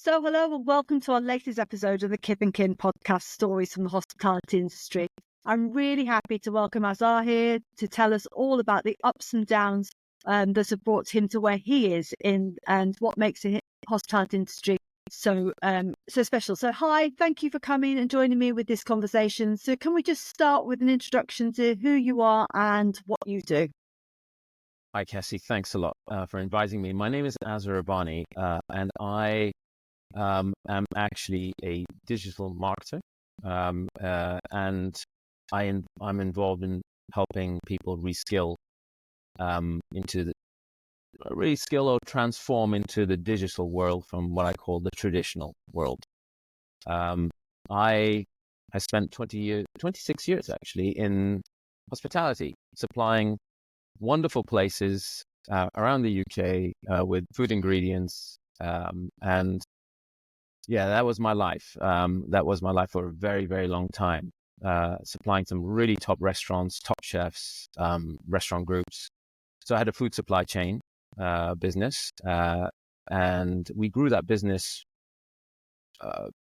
So, hello and welcome to our latest episode of the Kip and Kin podcast, Stories from the Hospitality Industry. I'm really happy to welcome Azher here to tell us all about the ups and downs that have brought him to where he is in and what makes the hospitality industry so special. So, hi, thank you for coming and joining me with this conversation. So, can we just start with an introduction to who you are and what you do? Hi, Cassie. Thanks a lot for inviting me. My name is Azher Rubbani, and I am actually a digital marketer, and I'm involved in helping people reskill into the reskill or transform into the digital world from what I call the traditional world. I spent 26 years actually in hospitality, supplying wonderful places around the UK with food ingredients, and yeah, that was my life. That was my life for a very, very long time, supplying some really top restaurants, top chefs, restaurant groups. So I had a food supply chain business, and we grew that business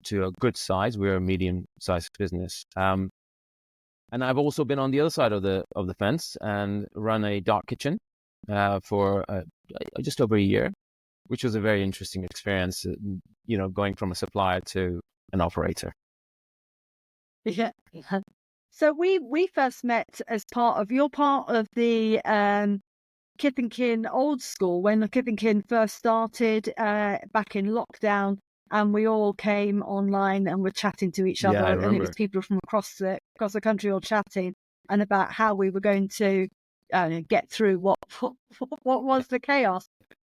to a good size. We're a medium-sized business. And I've also been on the other side of the fence and run a dark kitchen for just over a year, which was a very interesting experience, going from a supplier to an operator. Yeah. So we first met as part of the Kip and Kin old school when the Kip and Kin first started back in lockdown, and we all came online and were chatting to each other, and it was people from across the country all chatting and about how we were going to get through what was the chaos.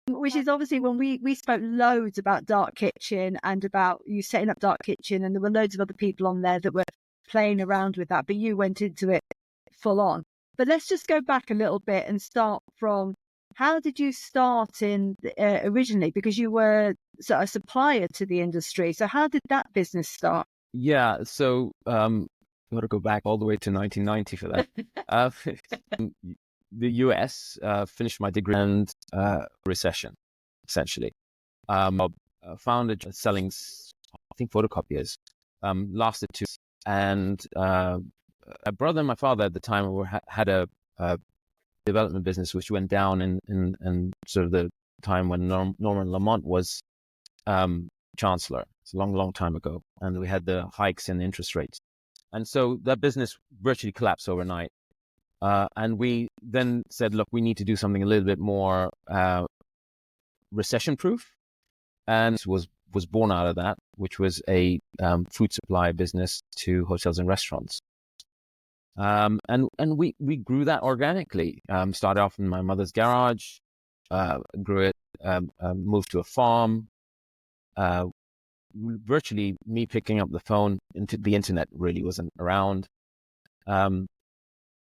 Which is obviously when we spoke loads about Dark Kitchen and about you setting up Dark Kitchen, and there were loads of other people on there that were playing around with that, but you went into it full on. But let's just go back a little bit and start from how did you start in originally? Because you were a supplier to the industry. So how did that business start? Yeah, so I've got to go back all the way to 1990 for that. The US finished my degree and recession, essentially. Founded selling, I think, photocopiers. Lasted 2 years. And a brother and my father at the time had a development business which went down in sort of the time when Norman Lamont was chancellor. It's a long, long time ago. And we had the hikes in interest rates. And so that business virtually collapsed overnight. And we then said, look, we need to do something a little bit more recession-proof. And it was born out of that, which was a food supply business to hotels and restaurants. And we grew that organically. Started off in my mother's garage, grew it, moved to a farm. Virtually me picking up the phone. The internet really wasn't around.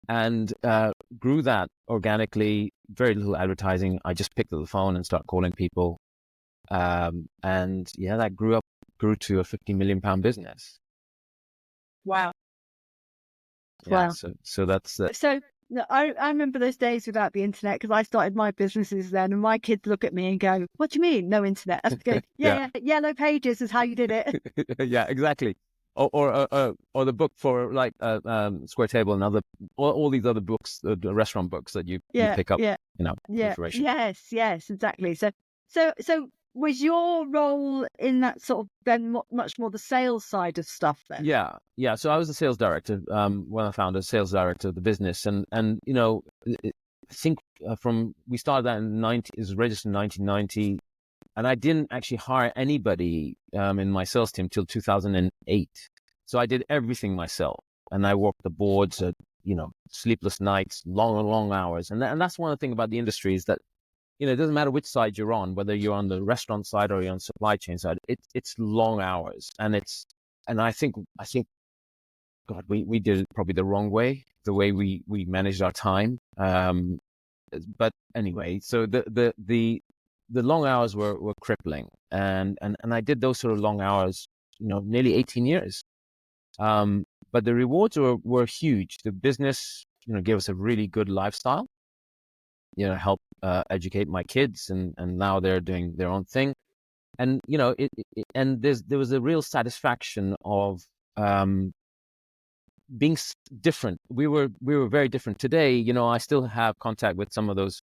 And grew that organically, very little advertising. I just picked up the phone and started calling people. And yeah, that grew to a £50 million business. Wow. Yeah, wow. So that's So I remember those days without the internet, because I started my businesses then, and my kids look at me and go, "What do you mean, no internet?" I go, yeah, Yellow Pages is how you did it. Yeah, exactly. Or the book for like Square Table and all these other books, the restaurant books that you pick up, information. Yes, exactly. So was your role in that sort of then much more the sales side of stuff then? Yeah. So I was the sales director when I found a sales director of the business, and I think we started that it was registered in 1990, and I didn't actually hire anybody in my sales team till 2008. So I did everything myself, and I worked the boards, sleepless nights, long hours, and that's one of the things about the industry is that. It doesn't matter which side you're on, whether you're on the restaurant side or you're on the supply chain side. It's long hours, and I think, God, we did it probably the wrong way, the way we managed our time. But anyway, so the long hours were crippling, and I did those sort of long hours, nearly 18 years. But the rewards were huge. The business, gave us a really good lifestyle. Help educate my kids, and now they're doing their own thing. And and there was a real satisfaction of being different. We were very different. Today, I still have contact with some of those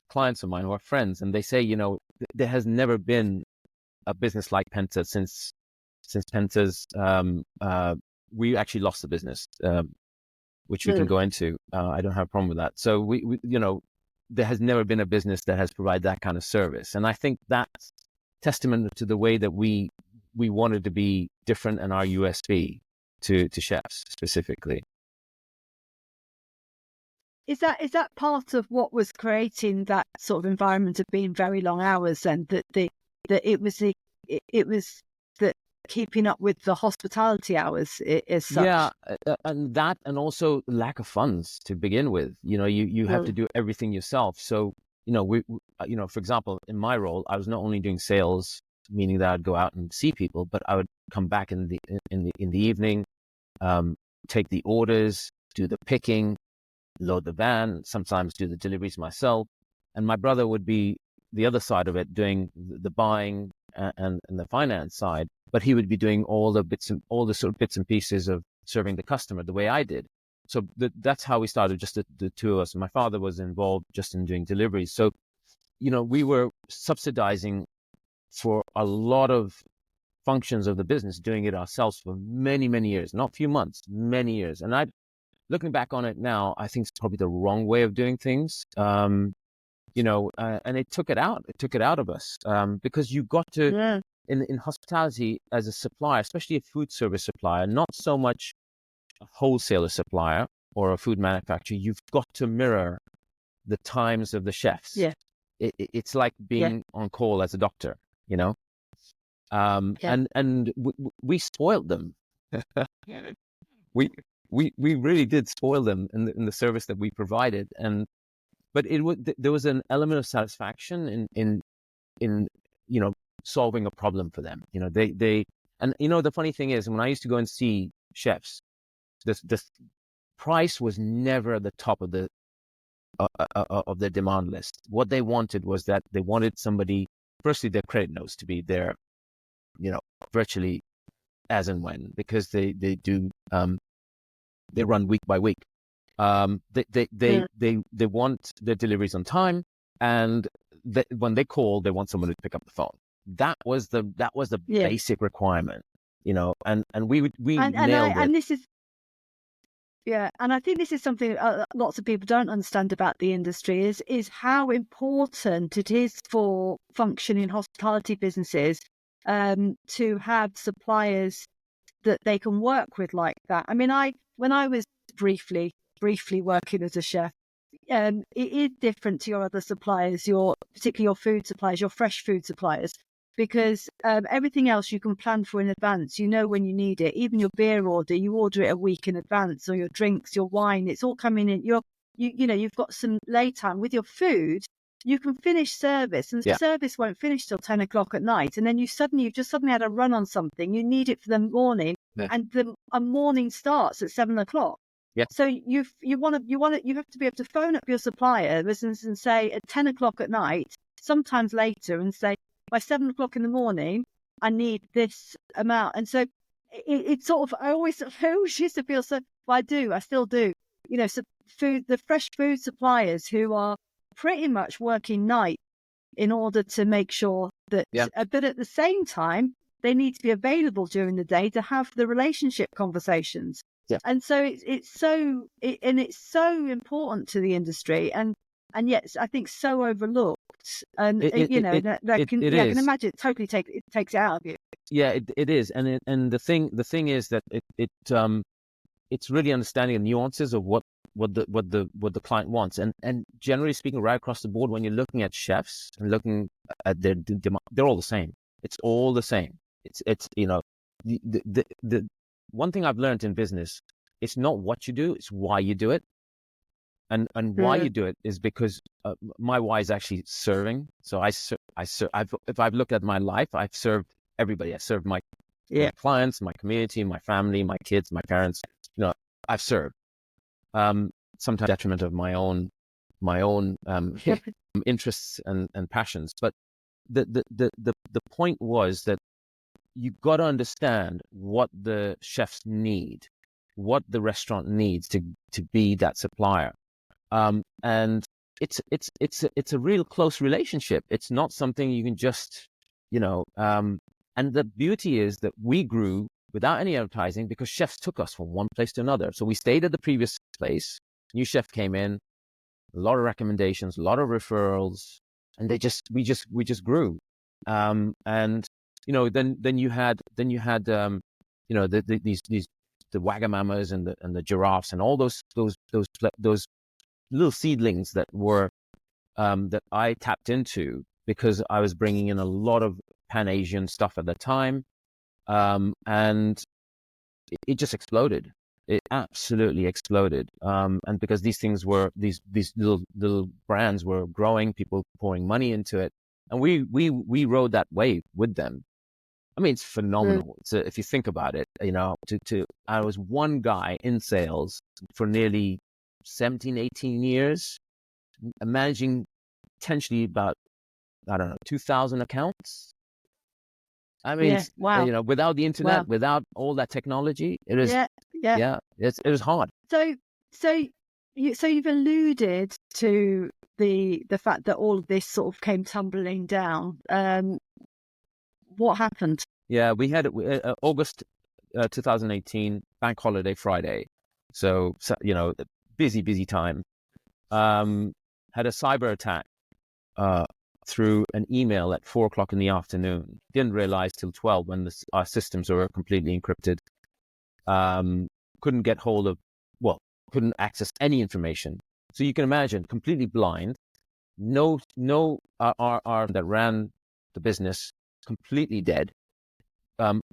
clients of mine who are friends, and they say, there has never been a business like Penta since Penta's. We actually lost the business, which we can go into. I don't have a problem with that. So we there has never been a business that has provided that kind of service, and I think that's testament to the way that we wanted to be different and our USP to chefs specifically. Is that part of what was creating that sort of environment of being very long hours, and that it was that keeping up with the hospitality hours is such? Yeah, and that, and also lack of funds to begin with. You have to do everything yourself. So we for example, in my role, I was not only doing sales, meaning that I'd go out and see people, but I would come back in the evening, take the orders, do the picking, load the van, sometimes do the deliveries myself, and my brother would be the other side of it, doing the buying and the finance side, but he would be doing all the sort of bits and pieces of serving the customer the way I did. So that's how we started, just the two of us. My father was involved just in doing deliveries. So we were subsidizing for a lot of functions of the business, doing it ourselves for many, many years, not a few months, many years. And looking back on it now, I think it's probably the wrong way of doing things. And it took it out of us, because you got to, in hospitality as a supplier, especially a food service supplier, not so much a wholesaler supplier or a food manufacturer, you've got to mirror the times of the chefs. Yeah. It's like being on call as a doctor, and we spoiled them. we really did spoil them in the service that we provided, but there was an element of satisfaction in solving a problem for them. They and the funny thing is, when I used to go and see chefs, the price was never at the top of the demand list. What they wanted was that they wanted somebody, firstly, their credit notes to be there, virtually as and when, because they do they run week by week. They want their deliveries on time, and when they call, they want someone to pick up the phone. That was the basic requirement, and we nailed it. And this is. Yeah, and I think this is something lots of people don't understand about the industry is how important it is for functioning hospitality businesses to have suppliers that they can work with like that. I mean, when I was briefly working as a chef, it is different to your other suppliers, particularly your food suppliers, your fresh food suppliers, because everything else you can plan for in advance. When you need it. Even your beer order, you order it a week in advance, or your drinks, your wine, it's all coming in. You've got some lay time. With your food, you can finish service, and the service won't finish till 10 o'clock at night, and then you've just suddenly had a run on something. You need it for the morning, and a morning starts at 7 o'clock. Yeah. So you have to be able to phone up your supplier and say at 10 o'clock at night, sometimes later, and say, by 7 o'clock in the morning, I need this amount. And so it's sort of, I always used to feel so, well, I still do, so the fresh food suppliers who are pretty much working night in order to make sure that, but at the same time, they need to be available during the day to have the relationship conversations. Yeah. And so it's so important to the industry, and yet I think so overlooked. And I can imagine it totally takes it out of you. Yeah, it is, and the thing is that it's really understanding the nuances of what the client wants, and generally speaking, right across the board, when you're looking at chefs and looking at their demand, they're all the same. It's all the same. It's the one thing I've learned in business, it's not what you do, it's why you do it. And why you do it is because my why is actually serving. So if I've looked at my life, I've served everybody. I served my clients, my community, my family, my kids, my parents. I've served. Sometimes detriment of my own interests and passions. But the point was that you got to understand what the chefs need, what the restaurant needs to be that supplier. And it's a real close relationship. It's not something you can just, and the beauty is that we grew without any advertising because chefs took us from one place to another. So we stayed at the previous place, new chef came in, a lot of recommendations, a lot of referrals, and we just grew. And then you had these the wagamamas and the giraffes and all those little seedlings that were that I tapped into because I was bringing in a lot of Pan-Asian stuff at the time, and it just exploded. It absolutely exploded, and because these things were these little brands were growing, people pouring money into it, and we rode that wave with them. I mean, it's phenomenal. If you think about it, I was one guy in sales for nearly 17, 18 years, managing potentially about, I don't know, 2,000 accounts. I mean, Yeah. Wow. without the internet, Wow. without all that technology, it was, Yeah. it was hard. So you've alluded to the fact that all of this sort of came tumbling down. What happened? Yeah, we had August 2018, bank holiday Friday. So busy time. Had a cyber attack through an email at 4:00 in the afternoon. Didn't realize till 12 when our systems were completely encrypted. Couldn't get hold of, couldn't access any information. So you can imagine, completely blind. No, our that ran the business completely dead.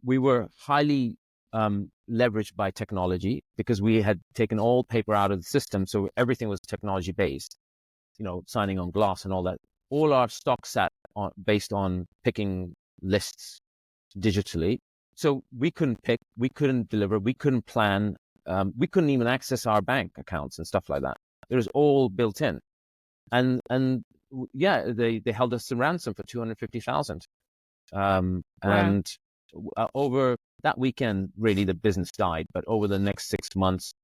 We were highly leveraged by technology because we had taken all paper out of the system, so everything was technology based. Signing on glass and all that. All our stock sat based on picking lists digitally. So we couldn't pick, we couldn't deliver, we couldn't plan, we couldn't even access our bank accounts and stuff like that. It was all built in. And yeah, they held us to ransom for 250,000. Wow. And over that weekend, really, the business died. But over the next 6 months,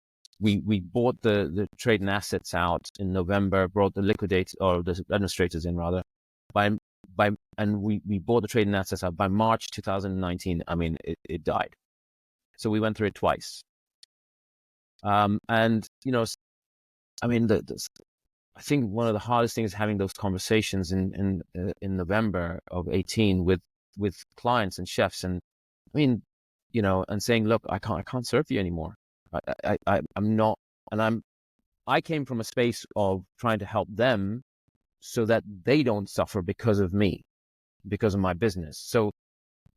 we bought the trade and assets out in November, brought the liquidators or the administrators in rather, and we bought the trade and assets out by March 2019. I mean, it died. So we went through it twice. And I mean, I think one of the hardest things is having those conversations in November of 18 with clients and chefs, and I mean, and saying, look, I can't serve you anymore. I'm not, and I came from a space of trying to help them so that they don't suffer because of me, because of my business. So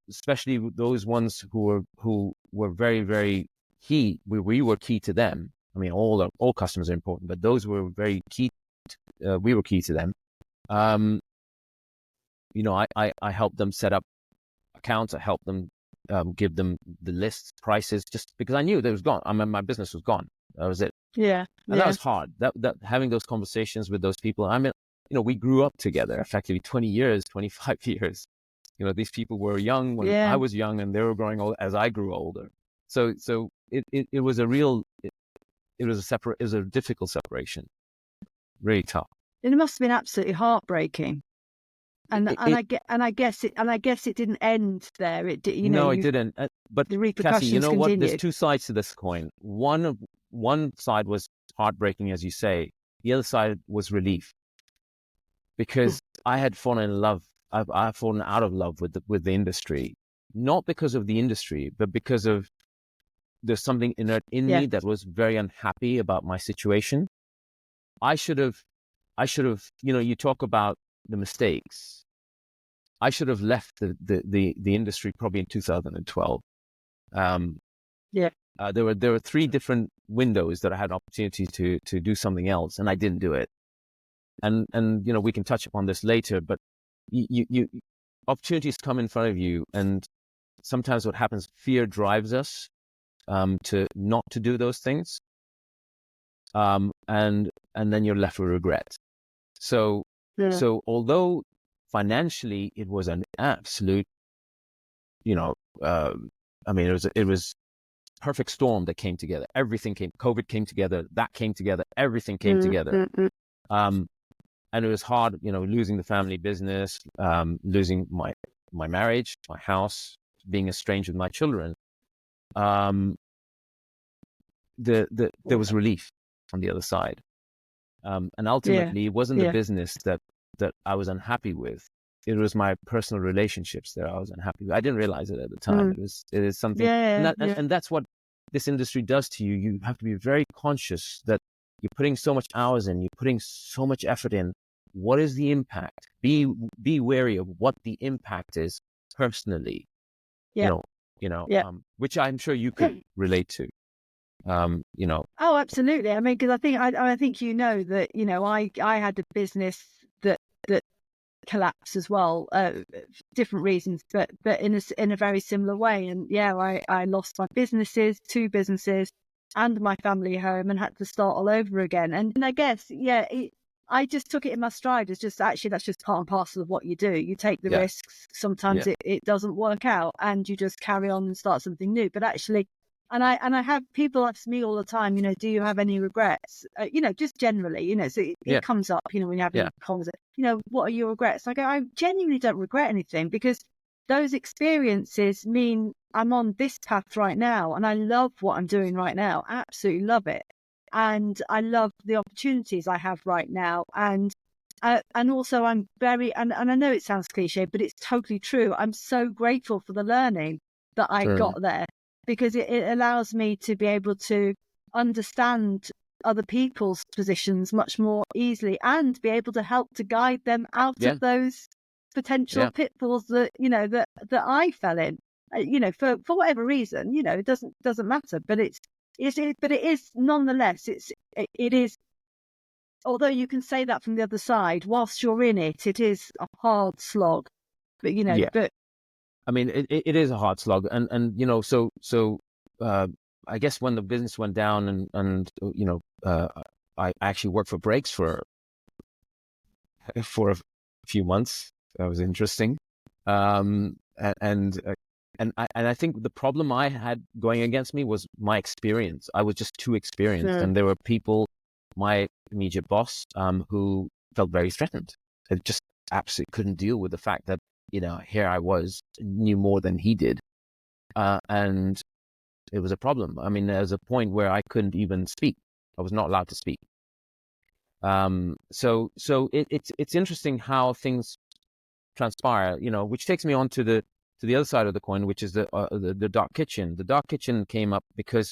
especially those ones who were very, very key, we were key to them. I mean, all customers are important, but those were very key. We were key to them. I helped them set up accounts. I helped them give them the lists, prices, just because I knew that it was gone. I mean, my business was gone. That was it. Yeah. And that was hard. That having those conversations with those people. I mean, we grew up together, effectively 20 years, 25 years. These people were young when I was young, and they were growing old as I grew older. So it was a real, it was a difficult separation, really tough. It must have been absolutely heartbreaking. And I guess it didn't end there. It did. No, it didn't. But the repercussions Cassie, you know what? continued. There's two sides to this coin. One side was heartbreaking, as you say. The other side was relief, because I had fallen in love. I've fallen out of love with the industry, not because of the industry, but because of there's something inert in me that was very unhappy about my situation. I should have. You talk about the mistakes. I should have left the industry probably in 2012. There were 3 different windows that I had opportunity to do something else, and I didn't do it. And we can touch upon this later, but you opportunities come in front of you, and sometimes what happens, fear drives us to not to do those things, and then you're left with regret. So although financially, it was an absolute, I mean, it was perfect storm that came together. Everything came, COVID came together, that came together, everything came together. And it was hard, losing the family business, losing my marriage, my house, being estranged with my children. There was relief on the other side. And ultimately, it wasn't the business that I was unhappy with. It was my personal relationships that I was unhappy with. I didn't realize it at the time. It is something, and that's what this industry does to you. You have to be very conscious that you're putting so much hours in, you're putting so much effort in. What is the impact? Be wary of what the impact is personally. Which I'm sure you could relate to. Oh, absolutely. I mean, because I think I think that I had a business that collapsed as well, different reasons, but in a very similar way. And I lost my two businesses, and my family home, and had to start all over again. And I guess I just took it in my stride as just actually that's just part and parcel of what you do. You take the risks. Sometimes it doesn't work out, and you just carry on and start something new. But actually. And I have people ask me all the time, do you have any regrets? Just generally, so it comes up, when you have a conversation, what are your regrets? I go, I genuinely don't regret anything, because those experiences mean I'm on this path right now, and I love what I'm doing right now. Absolutely love it. And I love the opportunities I have right now. And also I'm very, and I know it sounds cliche, but it's totally true. I'm so grateful for the learning that I got there, because it allows me to be able to understand other people's positions much more easily, and be able to help to guide them out of those potential pitfalls that that I fell in. For whatever reason, it doesn't matter. But it is nonetheless. It is. Although you can say that from the other side, whilst you're in it, it is a hard slog. But but. I mean, it is a hard slog, and so I guess when the business went down, and I actually worked for breaks for a few months. That was interesting, and I think the problem I had going against me was my experience. I was just too experienced, and there were people, my immediate boss, who felt very threatened. It just absolutely couldn't deal with the fact that here I was, knew more than he did, and it was a problem. I mean, there's a point where I couldn't even speak. I was not allowed to speak. So it's interesting how things transpire, which takes me on to the other side of the coin, which is the dark kitchen. The dark kitchen came up because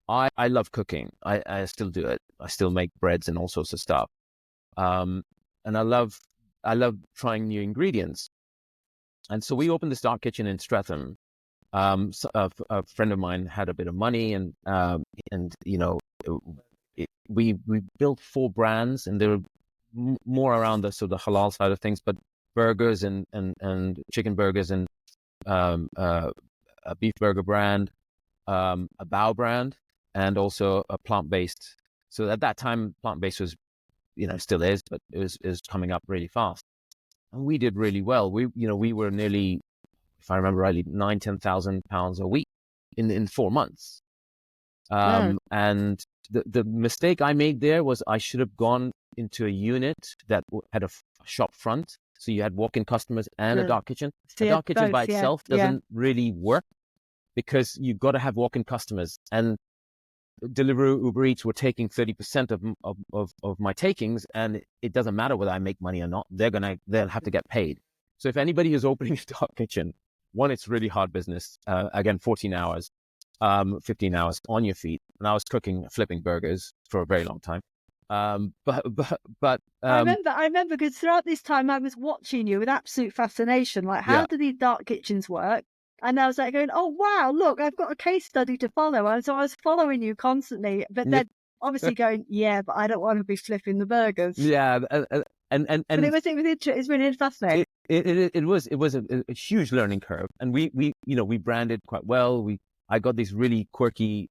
I love cooking. I still do it. I still make breads and all sorts of stuff. And I love trying new ingredients. And so we opened this dark kitchen in Streatham. So a friend of mine had a bit of money, and we built 4 brands, and they were more around the sort of halal side of things, but burgers and chicken burgers, and a beef burger brand, a bao brand, and also a plant-based. So at that time, plant-based was, still is, but it was coming up really fast. And we did really well. We were nearly, if I remember rightly, £10,000 a week in 4 months. And the mistake I made there was I should have gone into a unit that had a shop front. So you had walk-in customers and a dark kitchen. A dark kitchen by itself doesn't really work, because you've got to have walk-in customers. And Deliveroo, Uber Eats were taking 30% of my takings, and it doesn't matter whether I make money or not. They'll have to get paid. So if anybody is opening a dark kitchen, one, it's really hard business. Again, 14 hours, 15 hours on your feet. And I was flipping burgers for a very long time. But I remember because throughout this time I was watching you with absolute fascination. Like, how do these dark kitchens work? And I was like going, oh, wow, look, I've got a case study to follow. And so I was following you constantly, but then obviously going, but I don't want to be flipping the burgers. Yeah. And but it's really fascinating. It was a huge learning curve. And we branded quite well. I got these really quirky,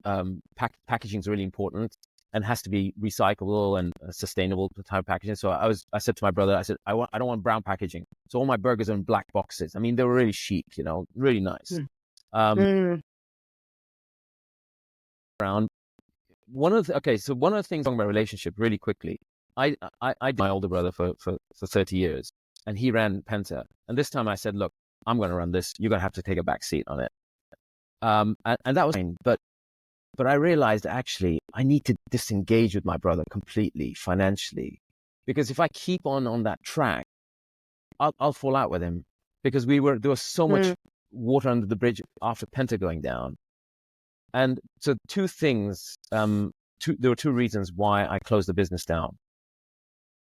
packaging is really important. and has to be recyclable and sustainable type packaging. So I said to my brother, I said, I don't want brown packaging. So all my burgers are in black boxes. I mean, they were really chic, really nice. Brown. One of the things on my relationship really quickly, I did my older brother for 30 years, and he ran Penta. And this time I said, look, I'm going to run this. You're going to have to take a back seat on it. And that was fine. But I realized actually I need to disengage with my brother completely financially, because if I keep on that track, I'll fall out with him, because there was so much water under the bridge after Penta going down. And so two things, there were two reasons why I closed the business down.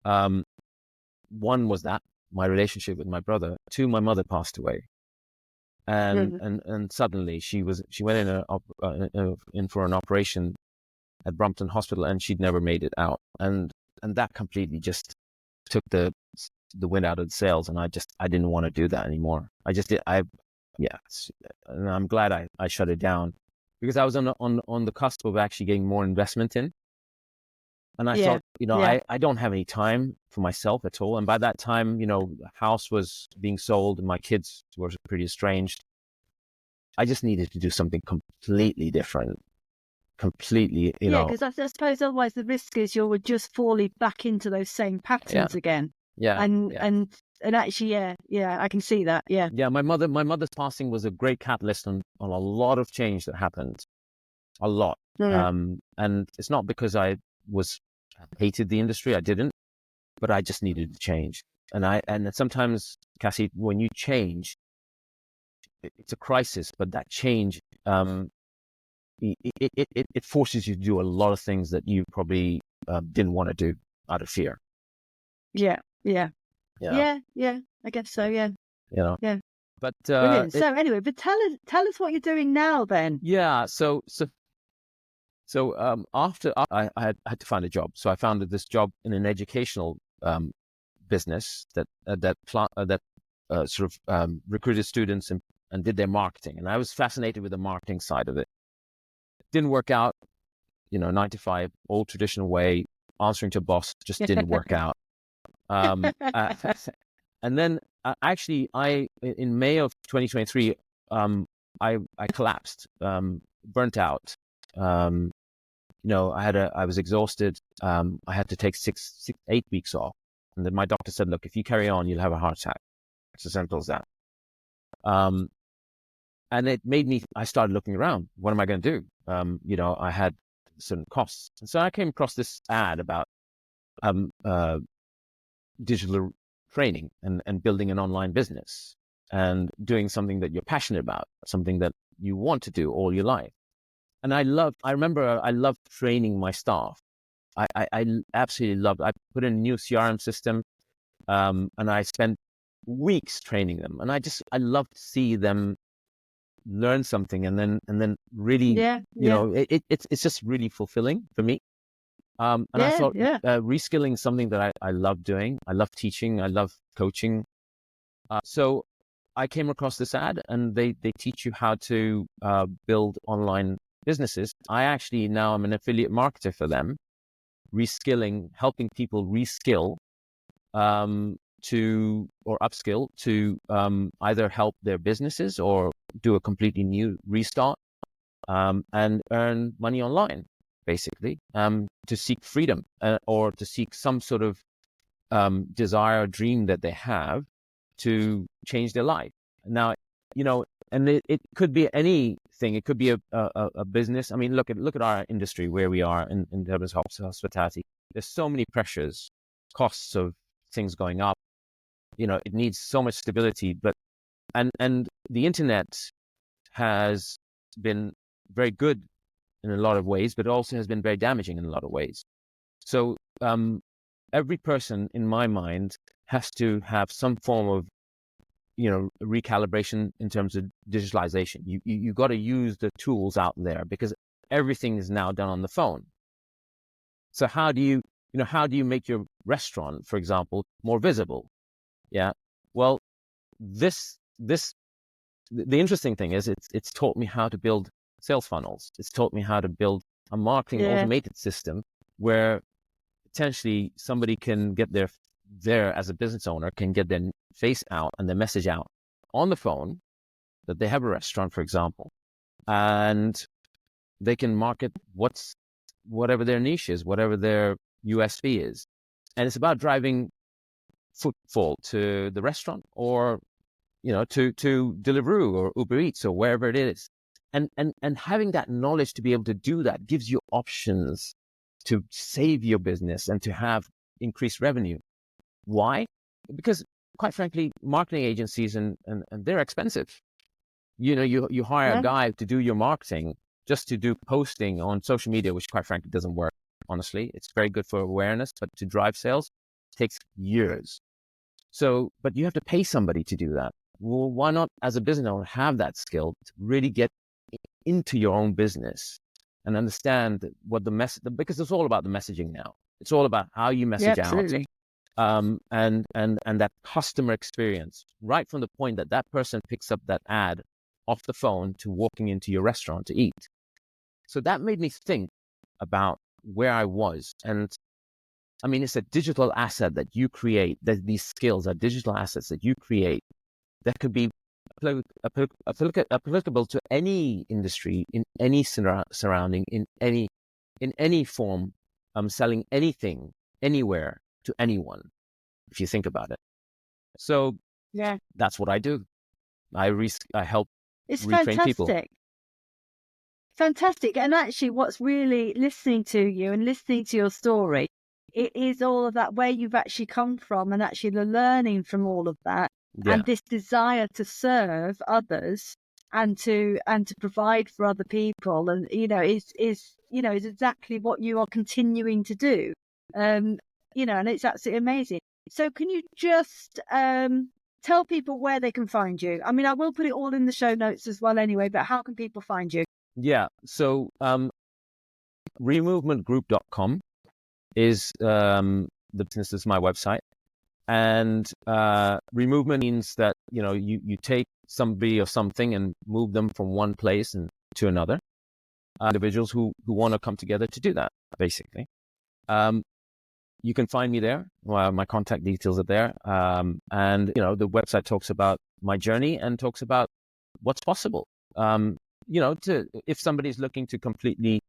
One was that my relationship with my brother. Two, my mother passed away. And suddenly she went in for an operation at Brompton Hospital, and she'd never made it out, and that completely just took the wind out of the sails, and I didn't want to do that anymore. And I'm glad I shut it down, because I was on the cusp of actually getting more investment in, and I thought, I don't have any time for myself at all. And by that time, the house was being sold and my kids were pretty estranged. I just needed to do something completely different. Completely, because I suppose otherwise the risk is you would just fall back into those same patterns again. And actually, I can see that. Yeah. My mother's passing was a great catalyst on a lot of change that happened. A lot. And it's not because I hated the industry. I didn't, but I just needed to change. And sometimes, Cassie, when you change, it's a crisis, but that change, it forces you to do a lot of things that you probably didn't want to do out of fear. Yeah. I guess so. Yeah. Yeah. But brilliant. So anyway, but tell us what you're doing now then. Yeah. So after I had to find a job, so I found this job in an educational business that sort of recruited students and did their marketing, and I was fascinated with the marketing side of it. Didn't work out, 9 to 5, old traditional way, answering to a boss just didn't work out. And then actually, in May of 2023, I collapsed, burnt out. I was exhausted. I had to take 8 weeks off, and then my doctor said, "Look, if you carry on, you'll have a heart attack." It's as simple as that. And it made me. I started looking around. What am I going to do? I had certain costs, and so I came across this ad about digital training and building an online business and doing something that you're passionate about, something that you want to do all your life. And I remember I loved training my staff. I absolutely loved. I put in a new CRM system, and I spent weeks training them. And I love to see them learn something and then really, it's just really fulfilling for me. I thought reskilling is something that I love doing. I love teaching. I love coaching. So I came across this ad, and they teach you how to build online businesses. I actually now am an affiliate marketer for them, helping people reskill or upskill to either help their businesses or do a completely new restart and earn money online, basically, to seek freedom or to seek some sort of desire or dream that they have to change their life. Now, and it could be anything. It could be a business. I mean, look at our industry, where we are in terms of hospitality. There's so many pressures, costs of things going up. It needs so much stability. But and the internet has been very good in a lot of ways, but also has been very damaging in a lot of ways. So every person, in my mind, has to have some form of recalibration in terms of digitalization. You got to use the tools out there, because everything is now done on the phone. So how do you make your restaurant, for example, more visible? Yeah. Well, the interesting thing is it's taught me how to build sales funnels. It's taught me how to build a marketing automated system where potentially somebody can get there as a business owner, can get their face out and their message out on the phone that they have a restaurant, for example, and they can market whatever their niche is, whatever their USP is. And it's about driving footfall to the restaurant, or to Deliveroo or Uber Eats or wherever it is. And having that knowledge to be able to do that gives you options to save your business and to have increased revenue. Why? Because quite frankly, marketing agencies and they're expensive. You hire a guy to do your marketing, just to do posting on social media, which quite frankly doesn't work. Honestly, it's very good for awareness, but to drive sales takes years. So, but you have to pay somebody to do that. Well, why not, as a business owner, have that skill to really get into your own business and understand what because it's all about the messaging now. It's all about how you message out. Absolutely. And that customer experience, right from the point that person picks up that ad off the phone to walking into your restaurant to eat. So that made me think about where I was. And I mean, it's a digital asset that you create, that these skills are digital assets that you create that could be applicable to any industry, in any surrounding, in any form, selling anything, anywhere, to anyone, if you think about it. So yeah, that's what I do. I help it's retrain fantastic. people. Fantastic. And actually, what's really listening to you and listening to your story, it is all of that, where you've actually come from, and actually the learning from all of that, and this desire to serve others and to provide for other people, and is exactly what you are continuing to do. And it's absolutely amazing. So can you just tell people where they can find you? I mean, I will put it all in the show notes as well anyway, but how can people find you? Yeah. So removementgroup.com is the business, is my website. And removement means that, you take somebody or something and move them from one place and to another. Individuals who want to come together to do that, basically. You can find me there. Well, my contact details are there. And, the website talks about my journey and talks about what's possible. If somebody's looking to completely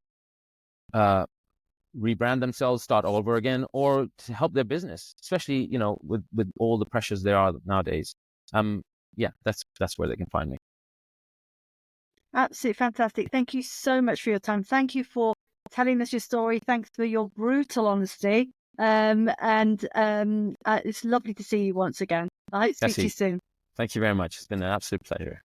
rebrand themselves, start all over again, or to help their business, especially, with all the pressures there are nowadays. That's where they can find me. Absolutely fantastic. Thank you so much for your time. Thank you for telling us your story. Thanks for your brutal honesty. It's lovely to see you once again. I hope to speak to you soon. Thank you very much. It's been an absolute pleasure.